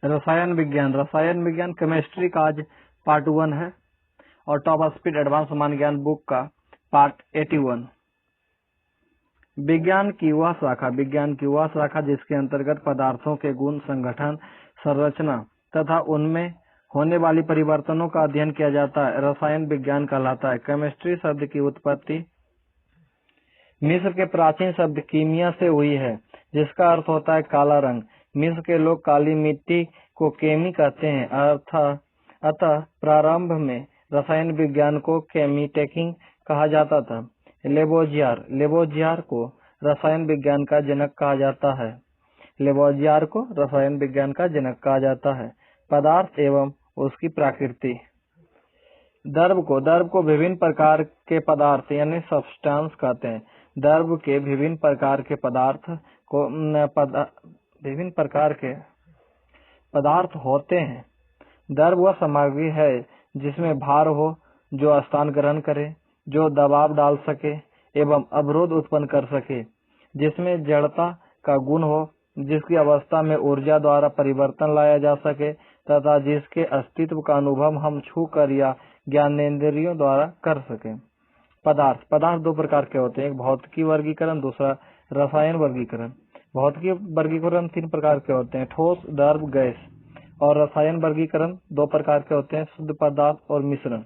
रसायन विज्ञान, रसायन विज्ञान केमिस्ट्री का आज पार्ट 1 है और टॉप स्पीड एडवांस सामान्य ज्ञान बुक का पार्ट 81। विज्ञान की वह शाखा जिसके अंतर्गत पदार्थों के गुण, संगठन, संरचना तथा उनमें होने वाली परिवर्तनों का अध्ययन किया जाता है, रसायन विज्ञान कहलाता है। केमिस्ट्री शब्द की उत्पत्ति मिस्र के प्राचीन शब्द कीमिया से हुई है, जिसका अर्थ होता है काला रंग। मिस्र के लोग काली मिट्टी को केमी कहते हैं। अतः प्रारंभ में रसायन विज्ञान को केमिटेकिंग कहा जाता था। लेबोजियर को रसायन विज्ञान का जनक कहा जाता है। पदार्थ एवं उसकी प्रकृति। द्रव को विभिन्न प्रकार के पदार्थ यानी सब्सटेंस कहते हैं। द्रव के विभिन्न प्रकार के पदार्थ होते हैं। द्रव वह सामग्री है जिसमें भार हो, जो स्थान ग्रहण करे, जो दबाव डाल सके एवं अवरोध उत्पन्न कर सके, जिसमें जड़ता का गुण हो, जिसकी अवस्था में ऊर्जा द्वारा परिवर्तन लाया जा सके तथा जिसके अस्तित्व का अनुभव हम छू कर या ज्ञानेंद्रियों द्वारा कर सके। पदार्थ दो प्रकार के होते हैं, एक भौतिकी वर्गीकरण, दूसरा रसायन वर्गीकरण। भौतिकी वर्गीकरण 3 प्रकार के होते हैं, ठोस, द्रव, गैस। और रसायन वर्गीकरण 2 प्रकार के होते हैं, शुद्ध पदार्थ और मिश्रण।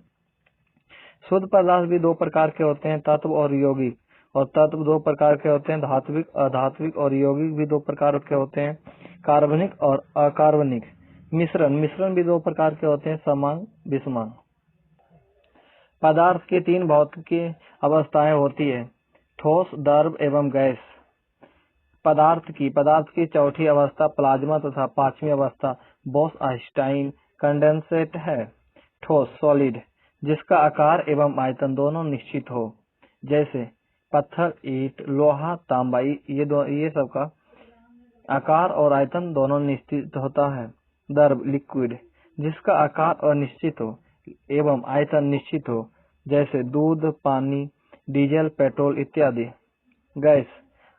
शुद्ध पदार्थ भी 2 प्रकार के होते हैं, तत्व और यौगिक। और तत्व 2 प्रकार के होते हैं, धात्विक, अधात्विक। और यौगिक भी 2 प्रकार के होते हैं, कार्बनिक और अकार्बनिक। मिश्रण भी 2 प्रकार के होते हैं, समान, विषमान। पदार्थ की 3 भौतिक अवस्थाएं होती है, ठोस, द्रव एवं गैस। पदार्थ की चौथी अवस्था प्लाज्मा तथा 5वीं अवस्था बोस-आइंस्टाइन कंडेंसेट है। ठोस, सॉलिड, जिसका आकार एवं आयतन दोनों निश्चित हो, जैसे पत्थर, ईंट, लोहा, तांबा। ये सब का आकार और आयतन दोनों निश्चित होता है। द्रव, लिक्विड, जिसका आकार अनिश्चित हो एवं आयतन निश्चित हो, जैसे दूध, पानी, डीजल, पेट्रोल इत्यादि। गैस,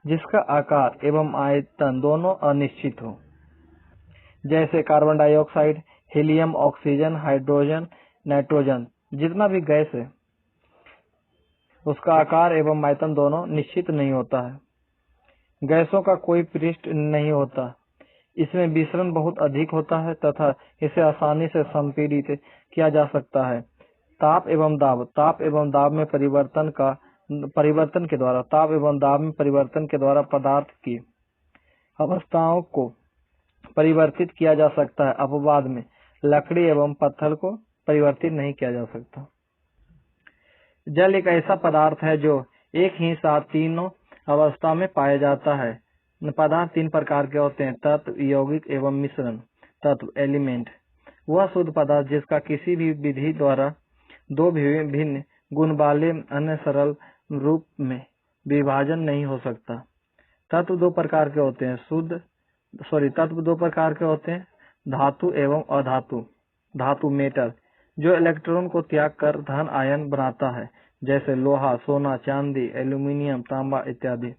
जिसका आकार एवं आयतन दोनों अनिश्चित हो, जैसे carbon dioxide, helium, oxygen, hydrogen, nitrogen. जितना भी गैस है उसका आकार एवं आयतन दोनों निश्चित नहीं होता है। गैसों का कोई पृष्ठ नहीं होता, इसमें विसरण बहुत अधिक होता है तथा इसे आसानी से संपीड़ित किया जा सकता है। ताप एवं दाब में परिवर्तन के द्वारा पदार्थ की अवस्थाओं को परिवर्तित किया जा सकता है। अपवाद में लकड़ी एवं पत्थर को परिवर्तित नहीं किया जा सकता। जल एक ऐसा पदार्थ है जो एक ही साथ तीनों अवस्था में पाया जाता है। पदार्थ 3 प्रकार के होते हैं, तत्व, यौगिक एवं मिश्रण। तत्व, एलिमेंट, वह शुद्ध पदार्थ जिसका किसी भी विधि द्वारा 2 भिन्न गुण वाले अन्य सरल रूप में विभाजन नहीं हो सकता। तत्व 2 प्रकार के होते हैं, धातु एवं अधातु। धातु, मेटल, जो इलेक्ट्रॉन को त्याग कर धन आयन बनाता है, जैसे लोहा, सोना, चांदी, एल्यूमिनियम, तांबा इत्यादि।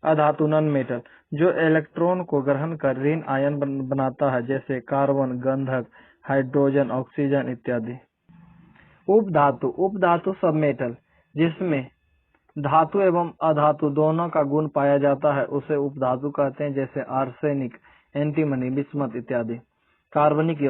अधातु, नॉन मेटल, जो इलेक्ट्रॉन को ग्रहण कर ऋण आयन बनाता है, जैसे कार्बन, गंधक, हाइड्रोजन, ऑक्सीजन इत्यादि। उपधातु सब मेटल, जिसमें धातु एवं अधातु दोनों का गुण पाया जाता है, उसे उपधातु कहते हैं, जैसे आर्सेनिक, एंटीमनी, बिस्मथ इत्यादि। कार्बनिक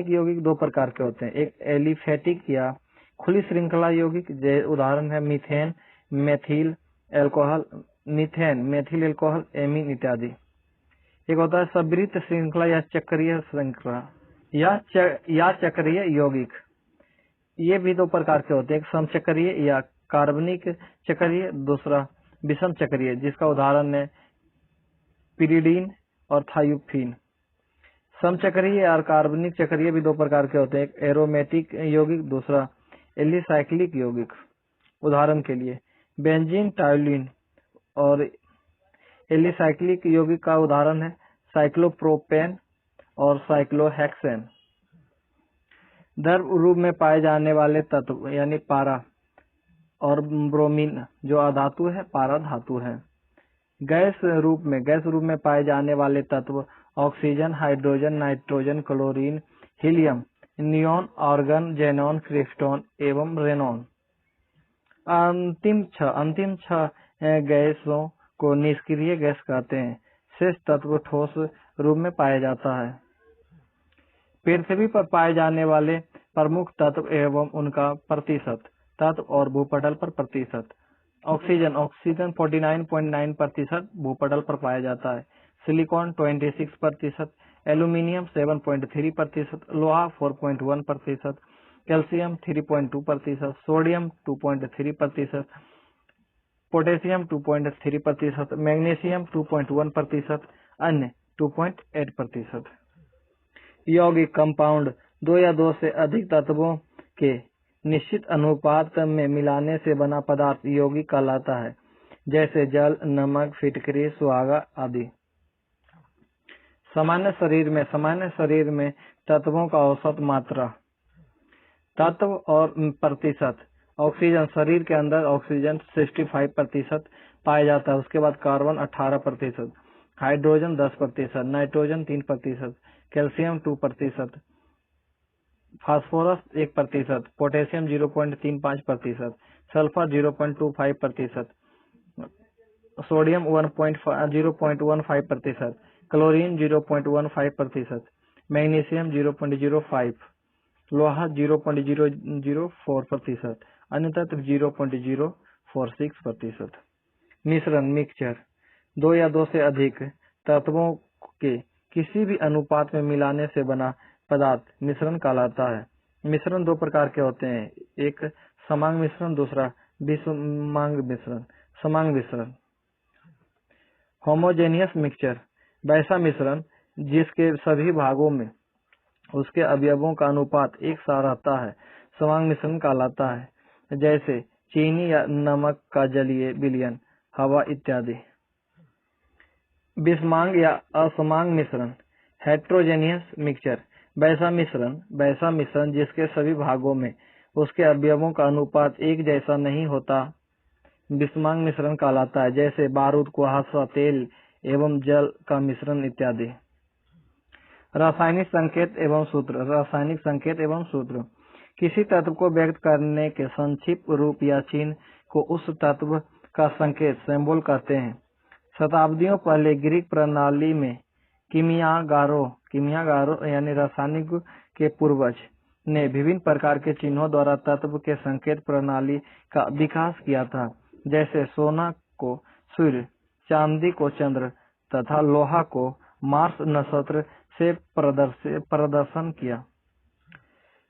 यौगिक 2 प्रकार के होते हैं, एक एलिफेटिक या खुली श्रृंखला यौगिक, उदाहरण है मीथेन, मेथिल एल्कोहल, एमीन इत्यादि। एक होता है संवृत श्रृंखला या चक्रीय श्रृंखला या चक्रीय यौगिक। ये भी 2 प्रकार के होते हैं, एक समचक्रीय या कार्बनिक चक्रीय, दूसरा विषम चक्रीय, जिसका उदाहरण है पिरिडीन और थायोफीन। समचक्रीय और कार्बनिक चक्रीय भी 2 प्रकार के होते हैं, एक एरोमेटिक यौगिक, दूसरा एलिसाइक्लिक यौगिक। उदाहरण के लिए बेंजीन, टायोलीन। और एलिसाइक्लिक यौगिक का उदाहरण है साइक्लोप्रोपेन और साइक्लोहेक्सेन। द्रव रूप में पाए जाने वाले तत्व यानी पारा और ब्रोमीन, जो अधातु है, पारा धातु है। गैस रूप में पाए जाने वाले तत्व oxygen, hydrogen, nitrogen, chlorine, helium, neon, argon, xenon, krypton एवं रेनॉन। अंतिम छह गैसों को निष्क्रिय गैस कहते हैं। शेष तत्व ठोस रूप में पाया जाता है। पृथ्वी पर पाए जाने वाले प्रमुख तत्व एवं उनका प्रतिशत तत्व और भूपटल पर प्रतिशत। ऑक्सीजन 49.9% भूपटल पर पाया जाता है। सिलिकॉन 26%, एल्यूमिनियम 7.3%, लोहा 4.1%, कैल्शियम 3.2%, सोडियम 2.3%, पोटेशियम 2.3%, मैग्नीशियम 2.1%, अन्य 2.8%। यौगिक कंपाउंड 2 या 2 से अधिक तत्वों के निश्चित अनुपात में मिलाने से बना पदार्थ यौगिक कहलाता है, जैसे जल, नमक, फिटकरी, सुहागा आदि। सामान्य शरीर में तत्वों का औसत मात्रा। तत्व और प्रतिशत। ऑक्सीजन, शरीर के अंदर ऑक्सीजन 65% पाया जाता है। उसके बाद carbon 18%, hydrogen 10%, nitrogen 3%, calcium 2%, phosphorus 1%, potassium 0.35%, sulphur 0.25%, sodium 0.15%, chlorine 0.15%, magnesium 0.05%, लोहा 0.004%, अन्य तत्व 0.046%। मिश्रण मिक्सचर 2 या 2 से अधिक तत्वों के किसी भी अनुपात में मिलाने से बना पदार्थ मिश्रण कहलाता है। मिश्रण 2 प्रकार के होते हैं, एक समांग मिश्रण, दूसरा विषमांग मिश्रण। समांग मिश्रण। होमोजेनियस मिक्सचर वैसा मिश्रण जिसके सभी भागों में उसके अवयवों का अनुपात एक सा रहता है, समांग मिश्रण कहलाता है, जैसे चीनी या नमक का जलीय विलयन, हवा इत्यादि। विषमांग या असमांग मिश्रण हेट्रोजेनियस मिक्सचर वैसा मिश्रण जिसके सभी भागों में उसके अवयवों का अनुपात एक जैसा नहीं होता, विषमांग मिश्रण कहलाता है, जैसे बारूद, कुहासा, तेल एवं जल का मिश्रण इत्यादि। रासायनिक संकेत एवं सूत्र। किसी तत्व को व्यक्त करने के संक्षिप्त रूप या चिन्ह को उस तत्व का संकेत सिंबल कहते हैं। शताब्दियों पहले ग्रीक प्रणाली में कीमियागारों यानी रासायनिक के पूर्वज ने विभिन्न प्रकार के चिन्हों द्वारा तत्व के संकेत प्रणाली का विकास किया था, जैसे सोना को सूर्य, चांदी को चंद्र तथा लोहा को मार्स नक्षत्र से प्रदर्शन किया।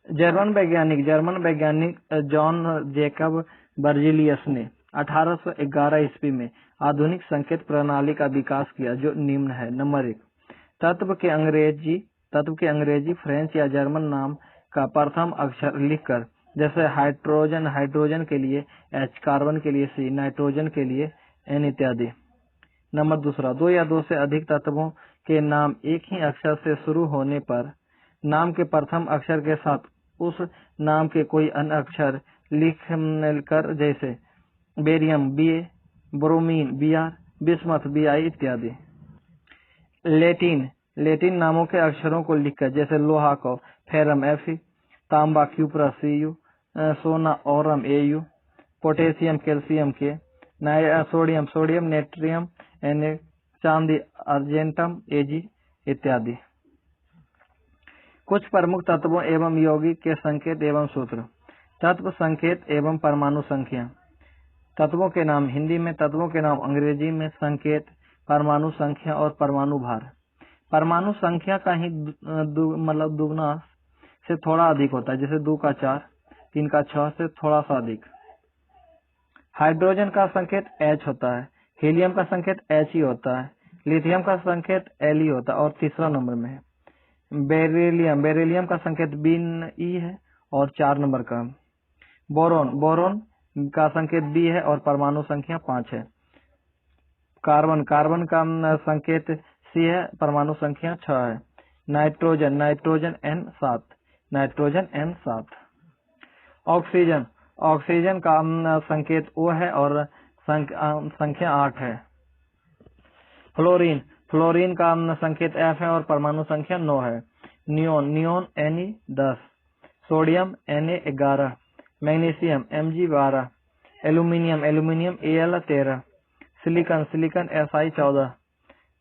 जर्मन वैज्ञानिक जॉन जेकब बर्जीलियस ने 1811 ईस्वी में आधुनिक संकेत प्रणाली का विकास किया, जो निम्न है। नंबर 1, तत्व के अंग्रेजी, फ्रेंच या जर्मन नाम का प्रथम अक्षर लिखकर, जैसे हाइड्रोजन के लिए H, कार्बन के लिए C, नाइट्रोजन के लिए N इत्यादि। नंबर 2, 2 या 2 से अधिक तत्वों के नाम एक ही अक्षर से शुरू होने पर नाम के प्रथम अक्षर के साथ उस नाम के कोई अन्य अक्षर लिखकर, जैसे barium Ba, bromine Br, bismuth Bi इत्यादि। लेटिन नामों के अक्षरों को लिखकर, जैसे लोहा को फेरम Fe, तांबा क्यूप्रस Cu, सोना ओरम Au, पोटेशियम कैल्शियम के, सोडियम नेट्रियम Na, चांदी अर्जेंटम Ag इत्यादि। कुछ प्रमुख तत्वों एवं यौगिक के संकेत एवं सूत्र। तत्व संकेत एवं परमाणु संख्या। तत्वों के नाम हिंदी में, तत्वों के नाम अंग्रेजी में, संकेत, परमाणु संख्या और परमाणु भार। परमाणु संख्या का ही दुगुना से थोड़ा अधिक होता है, जैसे 2 का 4, 3 का 6 से थोड़ा सा अधिक। हाइड्रोजन का संकेत H होता है, हीलियम का संकेत He होता है, लिथियम का संकेत Li होता है और तीसरा नंबर में है। बेरिलियम का संकेत Be है और 4 नंबर का। बोरोन का संकेत B है और परमाणु संख्या 5 है। कार्बन का संकेत C है, परमाणु संख्या 6 है। Nitrogen N7। ऑक्सीजन का संकेत O है और संख्या 8 है। फ्लोरीन, फ्लोरीन का संकेत F है और परमाणु संख्या 9 है। Neon, neon Ne10, sodium Na11, magnesium Mg12, aluminium, aluminium Al13, silicon, silicon Si14,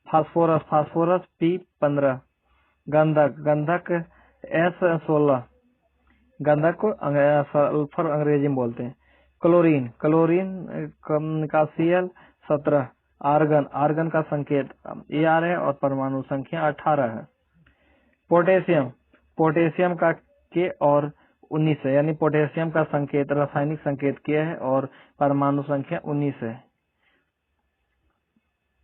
phosphorus, phosphorus P15, गंधक, गंधक S16, गंधक को सल्फर अंग्रेजी में बोलते हैं। क्लोरीन, क्लोरीन का Cl17, आर्गन, आर्गन का संकेत Ar है और परमाणु संख्या 18 है। पोटेशियम, पोटेशियम का K और 19 है, यानी पोटेशियम का संकेत रासायनिक संकेत K है और परमाणु संख्या 19 है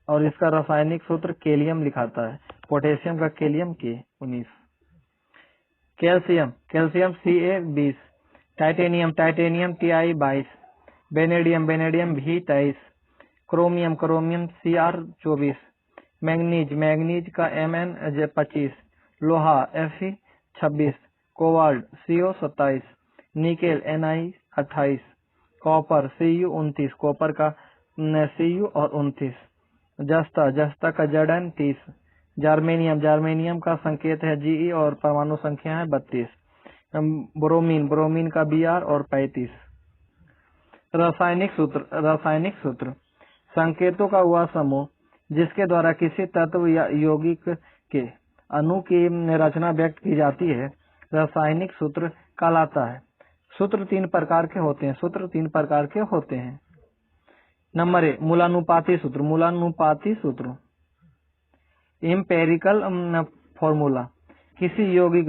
और इसका रासायनिक सूत्र केलियम लिखाता है। पोटेशियम का केलियम K19। Calcium, calcium Ca20, titanium, titanium Ti22, vanadium, vanadium V23, chromium, chromium Cr24, manganese, manganese का Mn25, लोहा Fe26, cobalt Co27, nickel Ni28, copper Cu29, copper का Cu और 29, जस्ता, जस्ता का Zn30, जार्मेनियम, जार्मेनियम का संकेत है Ge और परमाणु संख्या है 32, ब्रोमीन, ब्रोमीन का Br और 35। रासायनिक सूत्र, रासायनिक सूत्र संकेतों का वह समूह जिसके द्वारा किसी तत्व या यौगिक के अणु की रचना व्यक्त की जाती है रासायनिक सूत्र कहलाता है। सूत्र 3 प्रकार के होते हैं, सूत्र 3 प्रकार के होते हैं। नंबर 1, मूलानुपाती सूत्र, मूलानुपाती सूत्र। एम्पेरिकल फॉर्मूला, किसी यौगिक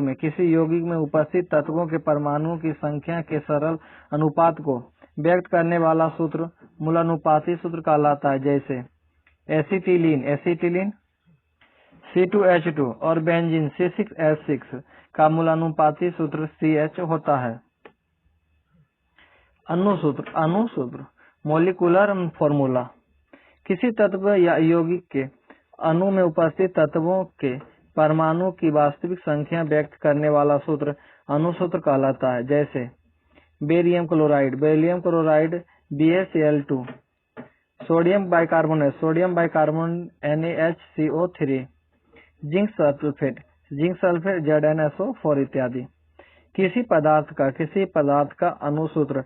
में उपस्थित तत्वों के परमाणुओं की संख्या के सरल अनुपात को व्यक्त करने वाला सूत्र मूलानुपाती सूत्र कहलाता है। जैसे एसिटिलीन, एसिटिलीन C2H2 और बेंजीन C6H6 का मूलानुपाती सूत्र CH होता है। अणु सूत्र, अणु सूत्र मोलिकुलर फॉर्मूला, किसी तत्व या यौगिक के अणु में उपस्थित तत्वों के परमाणु की वास्तविक संख्या व्यक्त करने वाला सूत्र अणु सूत्र कहलाता है। जैसे barium chloride, barium chloride BaCl2, sodium bicarbonate, sodium bicarbonate NaHCO3, zinc sulphate, zinc sulphate ZnSO4 इत्यादि। किसी पदार्थ का अणु सूत्र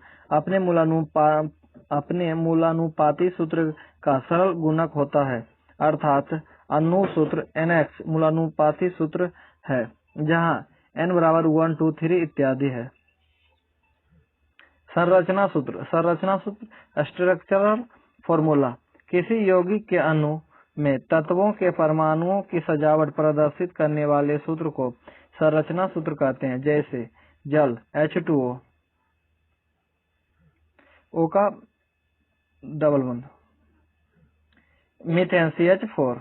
अपने मूलानुपाती सूत्र का सरल गुणक होता है, अर्थात अणु सूत्र NX मूलानुपाती सूत्र है जहाँ n बराबर 1, 2, 3 इत्यादि है। संरचना सूत्र, संरचना सूत्र स्ट्रक्चरल फॉर्मूला, किसी यौगिक के अणु में तत्वों के परमाणुओं की सजावट प्रदर्शित करने वाले सूत्र को संरचना सूत्र कहते हैं। जैसे जल H2O, O का डबल बंध, मीथेन CH4।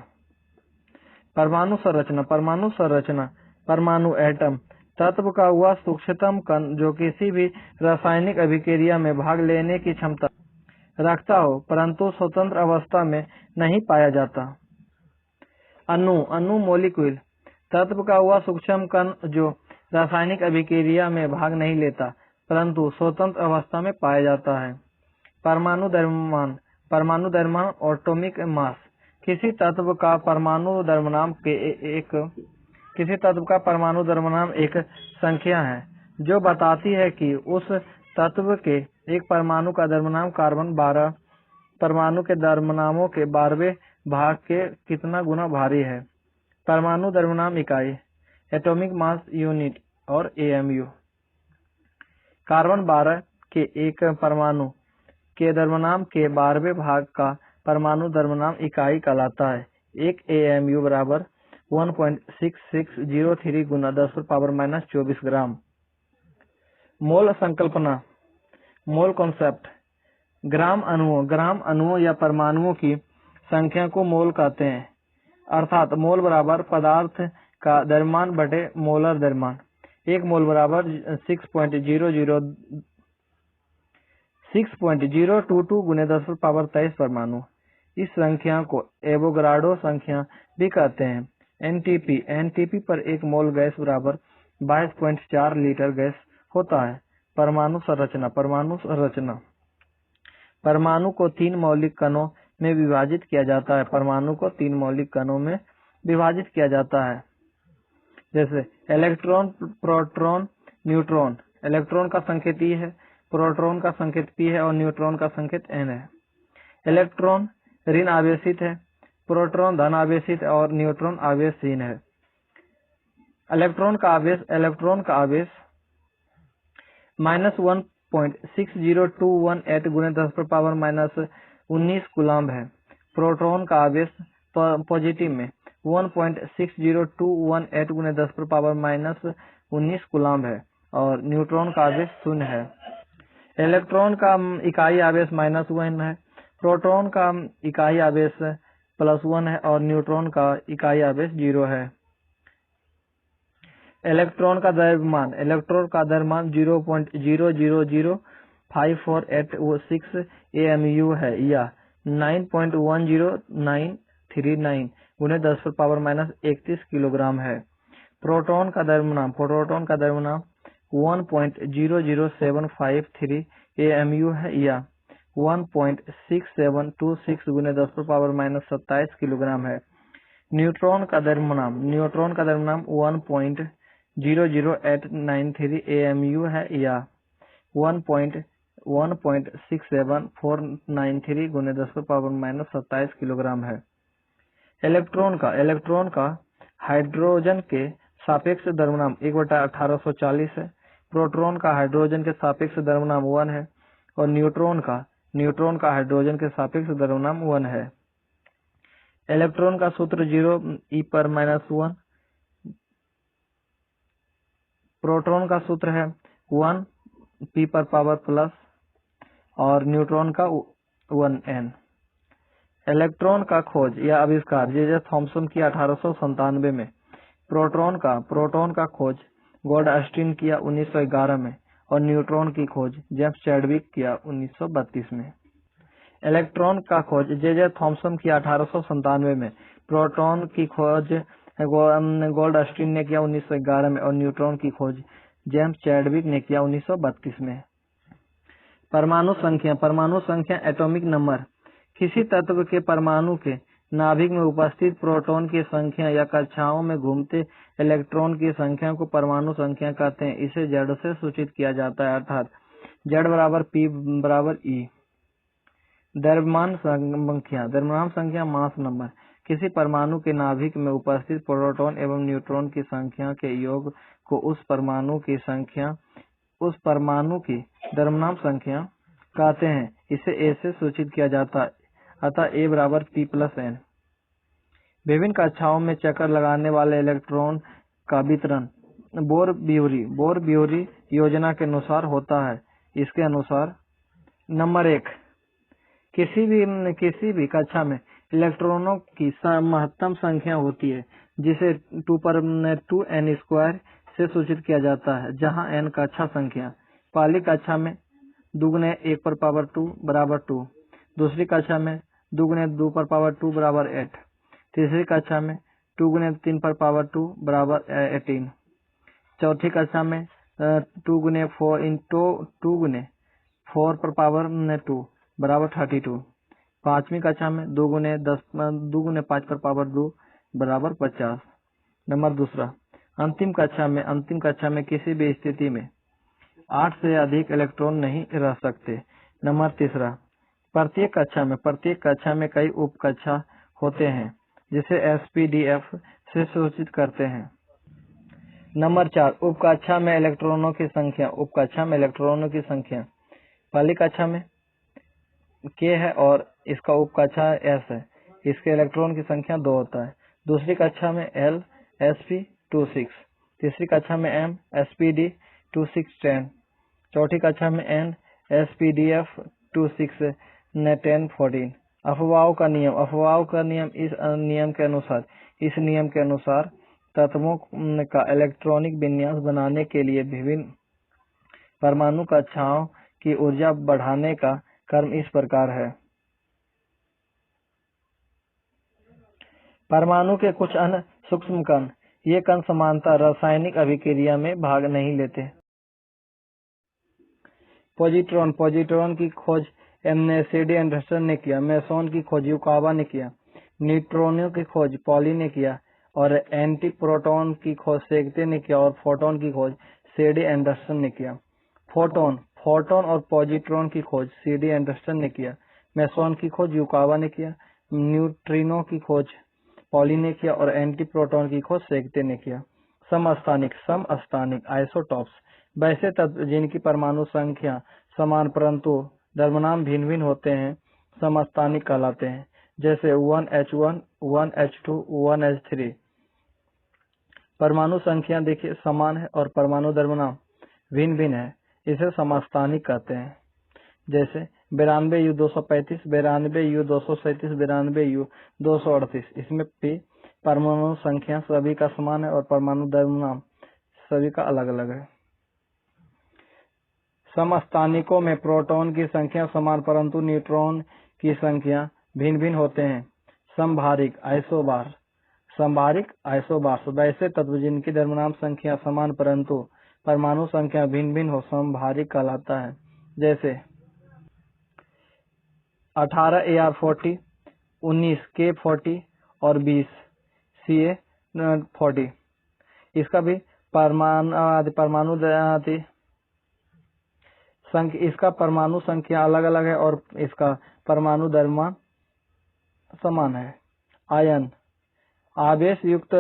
परमाणु संरचना, परमाणु संरचना, परमाणु एटम तत्व का वह सूक्ष्मतम कण जो किसी भी रासायनिक अभिक्रिया में भाग लेने की क्षमता रखता हो परंतु स्वतंत्र अवस्था में नहीं पाया जाता। अणु, अणु मॉलिक्यूल तत्व का वह सूक्ष्म कण जो रासायनिक अभिक्रिया में भाग नहीं लेता परंतु स्वतंत्र अवस्था में पाया जाता है। परमाणु द्रव्यमान, परमाणु द्रव्यमान एटॉमिक मास, किसी तत्व का परमाणु द्रव्यमान एक संख्या है जो बताती है कि उस तत्व के एक परमाणु का द्रव्यमान कार्बन 12 परमाणु के द्रव्यमानों के 12वें भाग के कितना गुना भारी है। परमाणु द्रव्यमान इकाई एटॉमिक मास यूनिट और AMU। कार्बन 12 के एक परमाणु के द्रव्यमान के 12वें भाग का परमाणु द्रव्यमान इकाई कहलाता है। एक AMU बराबर 1.6603 गुना 10⁻⁻24 ग्राम। मोल संकल्पना, मोल कॉन्सेप्ट, ग्राम अणुओं या परमाणुओं की संख्या को मोल कहते हैं, अर्थात मोल बराबर पदार्थ का द्रव्यमान बटे मोलर द्रव्यमान। एक मोल बराबर 6.022 गुने 10⁻23 परमाणु। इस संख्या को एवोगाड्रो संख्या भी कहते हैं। NTP पर एक मोल गैस बराबर 22.4 लीटर गैस होता है। परमाणु संरचना, परमाणु संरचना, परमाणु को 3 मौलिक कणों में विभाजित किया जाता है। परमाणु को 3 मौलिक कणों में विभाजित किया जाता है, जैसे इलेक्ट्रॉन, प्रोटॉन, न्यूट्रॉन। इलेक्ट्रॉन का संकेत E है, प्रोटॉन का संकेत P है और न्यूट्रॉन का संकेत N है। इलेक्ट्रॉन ऋण आवेशित है, प्रोटॉन धन आवेशित और न्यूट्रॉन आवेशहीन है। इलेक्ट्रॉन का आवेश -1.60218 × 10⁻⁻19 कूलम्ब है। प्रोटॉन का आवेश पॉजिटिव में 1.60218 × 10⁻⁻19 कूलम्ब है और न्यूट्रॉन का आवेश 0 है। इलेक्ट्रॉन का इकाई आवेश -1 है, प्रोटॉन का इकाई आवेश +1 है और न्यूट्रॉन का इकाई आवेश 0 है। इलेक्ट्रॉन का द्रव्यमान 0.00054886 AMU है या 9.10939 × 10⁻31 किलोग्राम है। प्रोटॉन का द्रव्यमान 1.00753 AMU है या 1.6726 × 10⁻27 किलोग्राम है। न्यूट्रॉन का द्रव्यमान 1.00893 AMU है या 1.16743 × 10⁻27 किलोग्राम है। इलेक्ट्रॉन का हाइड्रोजन के सापेक्ष द्रव्यमान 1/1840 है। प्रोटॉन का हाइड्रोजन के सापेक्ष द्रव्यमान 1 है और न्यूट्रॉन का हाइड्रोजन के सापेक्ष द्रव्यमान 1 है। इलेक्ट्रॉन का सूत्र 0e⁻⁻1, प्रोटॉन का सूत्र है 1p⁻+ और न्यूट्रॉन का 1n। इलेक्ट्रॉन का खोज या आविष्कार जे थॉमसन किया 1897 में। प्रोटॉन का खोज गोल्डस्टीन किया 1911 में और न्यूट्रॉन की खोज जेम्स चैडविक किया 1932 में। इलेक्ट्रॉन का खोज जे थॉमसन किया 1897 में। प्रोटॉन की खोज गोल्डस्टीन ने किया 1911 में और न्यूट्रॉन की खोज जेम्स चैडविक ने किया 1932 में। परमाणु संख्या एटॉमिक नंबर किसी तत्व के परमाणु के नाभिक में उपस्थित प्रोटॉन की संख्या या कक्षाओं में घूमते इलेक्ट्रॉन की संख्या को परमाणु संख्या कहते हैं। इसे Z से सूचित किया जाता है, अर्थात Z = P = E। द्रव्यमान संख्या मास नंबर किसी परमाणु के नाभिक में उपस्थित प्रोटॉन एवं न्यूट्रॉन की संख्या के योग को उस परमाणु की द्रव्यमान संख्या कहते हैं। इसे A से सूचित किया जाता है, अतः A = P+N। विभिन्न कक्षाओं में चक्कर लगाने वाले इलेक्ट्रॉन का वितरण बोर-ब्यूरी योजना के अनुसार होता है। इसके अनुसार नंबर 1, किसी भी कक्षा में इलेक्ट्रॉनों की महत्तम संख्या होती है, जिसे 2n² से सूचित किया जाता है, जहां n कक्षा संख्या। पहली कक्षा में 2 × 1⁻² = 2, दूसरी कक्षा में 2 × 2⁻² = 8, तीसरी कक्षा में 2 × 3⁻² = 18, चौथी कक्षा में 2 × 4⁻² = 32, पांचवी कक्षा में 2 × 5⁻² = 50। नंबर 2, अंतिम कक्षा में किसी भी स्थिति में 8 से अधिक इलेक्ट्रॉन नहीं रह सकते। नंबर 3, प्रत्येक कक्षा में कई उप कक्षा होते हैं, जिसे SPDF से सूचित करते हैं। नंबर 4, उप कक्षा में इलेक्ट्रॉनों की संख्या। पहली कक्षा में K है और इसका उप कक्षा S है। इसके इलेक्ट्रॉन की संख्या 2 होता है। दूसरी कक्षा में L sp26, तीसरी कक्षा में M spd2610, चौथी कक्षा में N spdf261014। अफबाओं का नियम इस नियम के अनुसार तत्वों का इलेक्ट्रॉनिक विन्यास बनाने के लिए विभिन्न परमाणु कक्षाओं की ऊर्जा बढ़ाने का क्रम इस प्रकार है। परमाणु के कुछ अन्य सूक्ष्म कण, ये कण समानतः रासायनिक अभिक्रिया में भाग नहीं लेते। पॉजिट्रॉन की खोज CD एंडरसन ने किया। मेसोन की खोज युकावा ने किया। न्यूट्रॉनों की खोज पॉली ने किया और एंटी प्रोटॉन की खोज सेगते ने किया और फोटोन की खोज CD एंडरसन ने किया। फोटोन और पॉजिट्रॉन की खोज CD एंडरसन ने किया। मेसोन की खोज युकावा ने किया। न्यूट्रिनो की खोज पॉली ने किया और एंटी प्रोटॉन की खोज सेगते ने किया। समस्थानिक आइसोटॉप्स वैसे तत्व जिनकी परमाणु संख्या समान परंतु द्रव्यमान भिन्न भिन्न होते हैं समस्थानिक कहलाते हैं। जैसे 1H1, 1H2, 1H3। परमाणु संख्या देखिए समान है और परमाणु द्रव्यमान भिन्न भिन्न है, इसे समस्थानिक कहते हैं। जैसे 92U235, 92U237, 92U238। इसमें भी परमाणु संख्या सभी का समान है और परमाणु द्रव्यमान सभी का अलग अलग है। समस्थानिकों में प्रोटॉन की संख्या समान परंतु न्यूट्रॉन की संख्या भिन्न भिन्न होते हैं। समभारिक आइसोबार्स वैसे तत्व जिनकी द्रव्यमान संख्या समान परंतु परमाणु संख्या भिन्न भिन्न हो समभारिक कहलाता है। जैसे 18 AR40, 19 K40 और 20 CA40। इसका भी इसका परमाणु संख्या अलग अलग है और इसका परमाणु द्रव्यमान समान है। आयन आवेश युक्त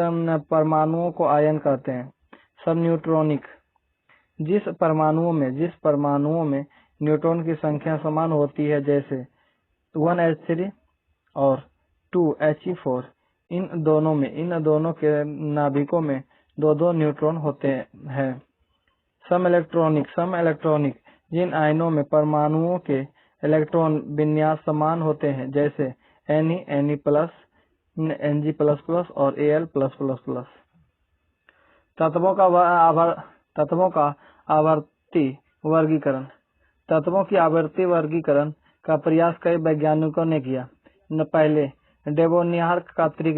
परमाणुओं को आयन कहते हैं। सब न्यूट्रॉनिक जिस परमाणुओं में न्यूट्रॉन की संख्या समान होती है जैसे 1H3 और 2He4। इन दोनों के नाभिकों में दो न्यूट्रॉन होते हैं। सम इलेक्ट्रॉनिक जिन आयनों में परमाणुओं के इलेक्ट्रॉन विन्यास समान होते हैं जैसे Ne, Mg++ और Al++। तत्वों का आवर्ती वर्गीकरण। तत्वों की आवर्ती वर्गीकरण का प्रयास कई वैज्ञानिकों ने किया। पहले डेवोनियर का त्रिक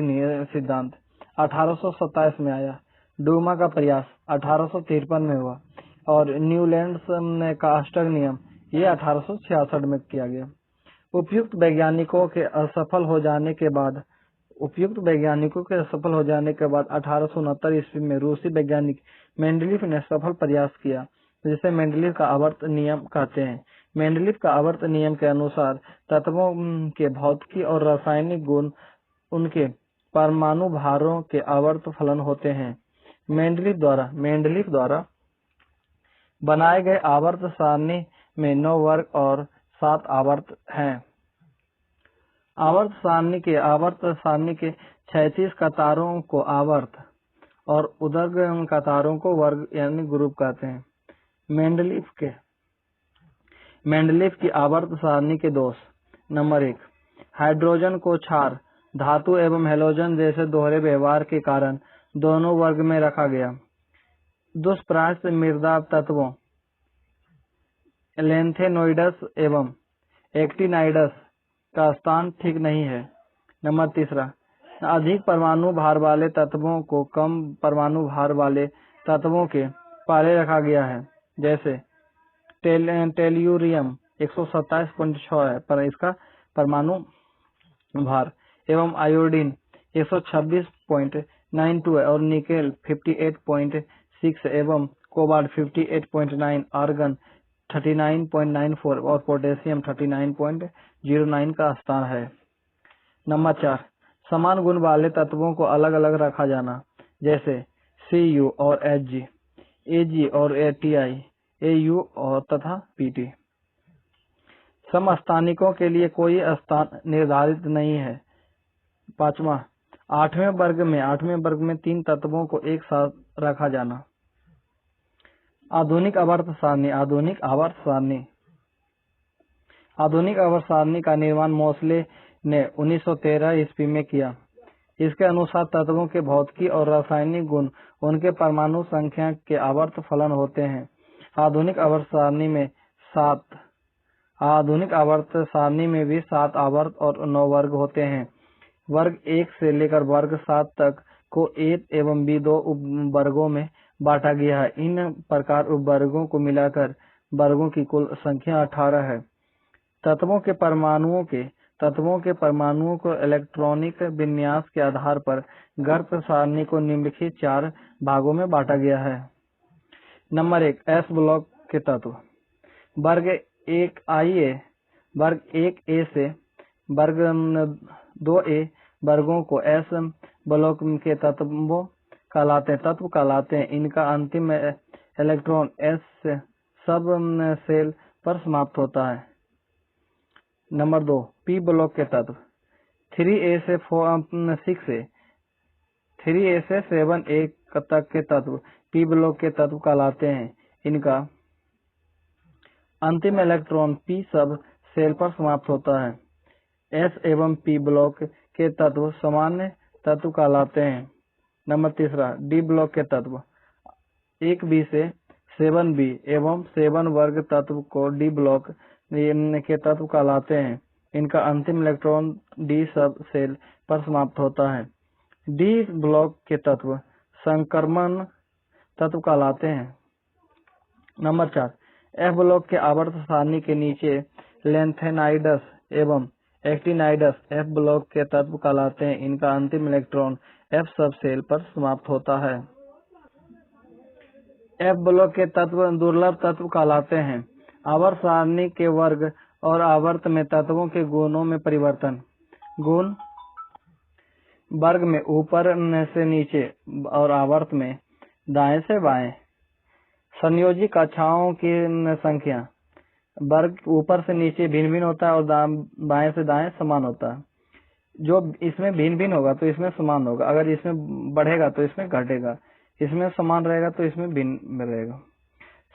सिद्धांत 1827 में आया। डूमा का प्रयास 1853 में हुआ और न्यूलैंड्स का अष्टक नियम ये 1866 में किया गया। उपयुक्त वैज्ञानिकों के असफल हो जाने के बाद 1869 ईस्वी में रूसी वैज्ञानिक मेंडलीफ ने सफल प्रयास किया जिसे मेंडलीफ का आवर्त नियम कहते हैं। मेंडलीफ का आवर्त नियम के अनुसार तत्वों के भौतिकी और रासायनिक गुण उनके परमाणु भारों के आवर्त फलन होते हैं। मेंडलीफ द्वारा बनाए गए आवर्त सारणी में 9 वर्ग और 7 आवर्त हैं। आवर्त सारणी के क्षैतिज कतारों को आवर्त और ऊर्ध्वाधर कतारों को वर्ग यानी ग्रुप कहते हैं। मेंडलीफ की आवर्त सारणी के दोष। नंबर 1, हाइड्रोजन को क्षार धातु एवं हैलोजन जैसे दोहरे व्यवहार के कारण दोनों वर्ग में रखा गया। दुष्प्राप्य मृदा तत्वों लेंथेनोइड्स एवं एक्टिनाइड्स का स्थान ठीक नहीं है। नंबर 3, अधिक परमाणु भार वाले तत्वों को कम परमाणु भार वाले तत्वों के पहले रखा गया है। जैसे टेल्यूरियम 127.6 है पर इसका परमाणु भार एवं आयोडीन 126.92 है और निकेल 58.6 एवं कोबाल्ट 58.9, आर्गन 39.94 और पोटेशियम 39.09 का स्थान है। नंबर 4, समान गुण वाले तत्वों को अलग अलग रखा जाना जैसे Cu और Hg, Ag और Ti, Au और तथा Pt। समस्थानिकों के लिए कोई स्थान निर्धारित नहीं है। 5वां, 8वें वर्ग में 3 तत्वों को एक साथ रखा जाना। आधुनिक आवर्त सारणी का निर्माण मोसले ने 1913 ईस्वी में किया। इसके अनुसार तत्वों के भौतिकी और रासायनिक गुण उनके परमाणु संख्या के आवर्त फलन होते हैं। आधुनिक आवर्त सारणी में भी 7 आवर्त और 9 वर्ग होते हैं। वर्ग 1 से लेकर वर्ग 7 तक को A एवं B 2 उप वर्गों में बांटा गया है। इन प्रकार उप वर्गों को मिलाकर वर्गों की कुल संख्या 18 है। तत्वों के परमाणुओं को इलेक्ट्रॉनिक विन्यास के आधार पर गर्त सारणी को निम्नलिखित 4 भागों में बांटा गया है। नंबर 1, एस ब्लॉक के तत्व। वर्ग 1 ए से वर्ग 2A वर्गों को एस ब्लॉक के तत्व कहलाते हैं। इनका अंतिम इलेक्ट्रॉन एस सब सेल पर समाप्त होता है। नंबर 2, पी ब्लॉक के तत्व। 3A से 7A तक के तत्व पी ब्लॉक के तत्व कहलाते हैं। इनका अंतिम इलेक्ट्रॉन पी सब सेल पर समाप्त होता है। एस एवं पी ब्लॉक के तत्व सामान्य तत्व कहलाते हैं। नंबर 3, डी ब्लॉक के तत्व। 1B से 7B एवं 7 वर्ग तत्व को डी ब्लॉक के तत्व कहलाते हैं। इनका अंतिम इलेक्ट्रॉन डी सब सेल पर समाप्त होता है। डी ब्लॉक के तत्व संक्रमण तत्व कहलाते हैं। नंबर 4, एफ ब्लॉक के आवर्त सारणी के नीचे लेंथेनाइडस एवं एक्टिनाइडस एफ ब्लॉक के तत्व कहलाते हैं। इनका अंतिम इलेक्ट्रॉन एफ सब सेल पर समाप्त होता है। एफ ब्लॉक के तत्व दुर्लभ तत्व कहलाते हैं। आवर्त सारणी के वर्ग और आवर्त में तत्वों के गुणों में परिवर्तन। गुण वर्ग में ऊपर से नीचे और आवर्त में दाएं से बाएं। संयोजी कक्षाओं की संख्या। वर्ग ऊपर से नीचे भिन्न भिन्न होता है और बाएं से दाएं समान होता है। जो इसमें भिन्न भिन्न होगा तो इसमें समान होगा, अगर इसमें बढ़ेगा तो इसमें घटेगा, इसमें समान रहेगा तो इसमें भिन्न रहेगा।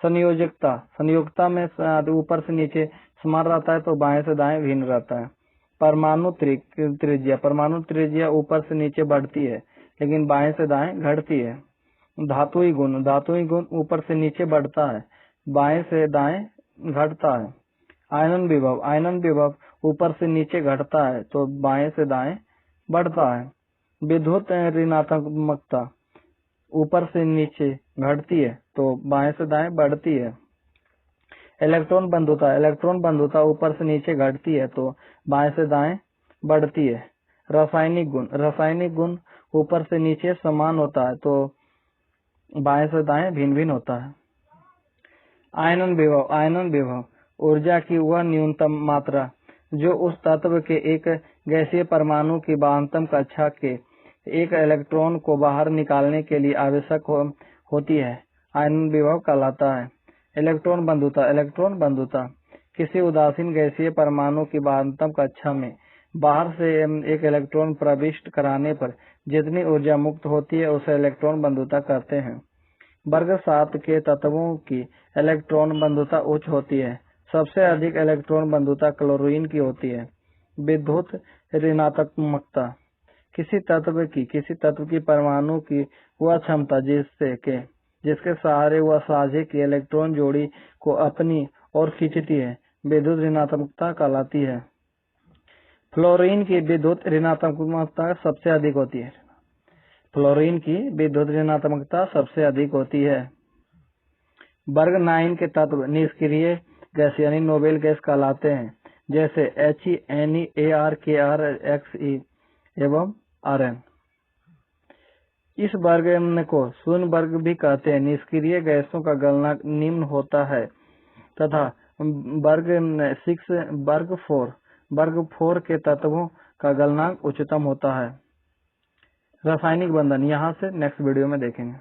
संयोजकता में ऊपर से नीचे समान रहता है तो बाएं से दाएं भिन्न रहता है। परमाणु त्रिज्या ऊपर से नीचे बढ़ती है लेकिन बाएं से दाएं घटती है। धातुई गुण ऊपर से नीचे बढ़ता है, बाएं से दाएं घटता है। आयनन विभव ऊपर से नीचे घटता है तो बाएं से दाएं बढ़ता है। विद्युत ऋणात्मकता ऊपर से नीचे घटती है तो बाएं से दाएं बढ़ती है। इलेक्ट्रॉन बंधुता ऊपर से नीचे घटती है तो बाएं से दाएं बढ़ती है। रासायनिक गुण ऊपर से नीचे समान होता है तो बाएं से दाएं भिन्न भिन्न होता है। आयनन विभव ऊर्जा की वह न्यूनतम मात्रा जो उस तत्व के एक गैसीय परमाणु की वाहकत्म कक्षा के एक इलेक्ट्रॉन को बाहर निकालने के लिए आवश्यक होती है, आयनन विभव कहलाता है। इलेक्ट्रॉन बंधुता किसी उदासीन गैसीय परमाणु की वाहकत्म कक्षा में बाहर से एक इलेक्ट्रॉन प्रविष्ट कराने पर जितनी ऊर्जा मुक्त होती है उसे इलेक्ट्रॉन बंधुता कहते हैं। वर्ग 7 के तत्वों की इलेक्ट्रॉन बंधुता उच्च होती है। सबसे अधिक इलेक्ट्रॉन बंधुता क्लोरीन की होती है। विद्युत ऋणात्मकता किसी तत्व की परमाणु की वह क्षमता जिसके सहारे वह साझे की इलेक्ट्रॉन जोड़ी को अपनी ओर खींचती है, विद्युत ऋणात्मकता कहलाती है। फ्लोरीन की विद्युत ऋणात्मकता सबसे अधिक होती है। वर्ग 9 के तत्व निष्क्रिय गैस यानी नोबेल गैस कहलाते हैं, जैसे He, Ne, Ar, Kr, Xe एवं Rn। इस वर्ग को शून्य वर्ग भी कहते हैं। निष्क्रिय गैसों का गलनांक निम्न होता है तथा वर्ग 4 के तत्वों का गलनांक उच्चतम होता है। रासायनिक बंधन यहाँ से नेक्स्ट वीडियो में देखेंगे।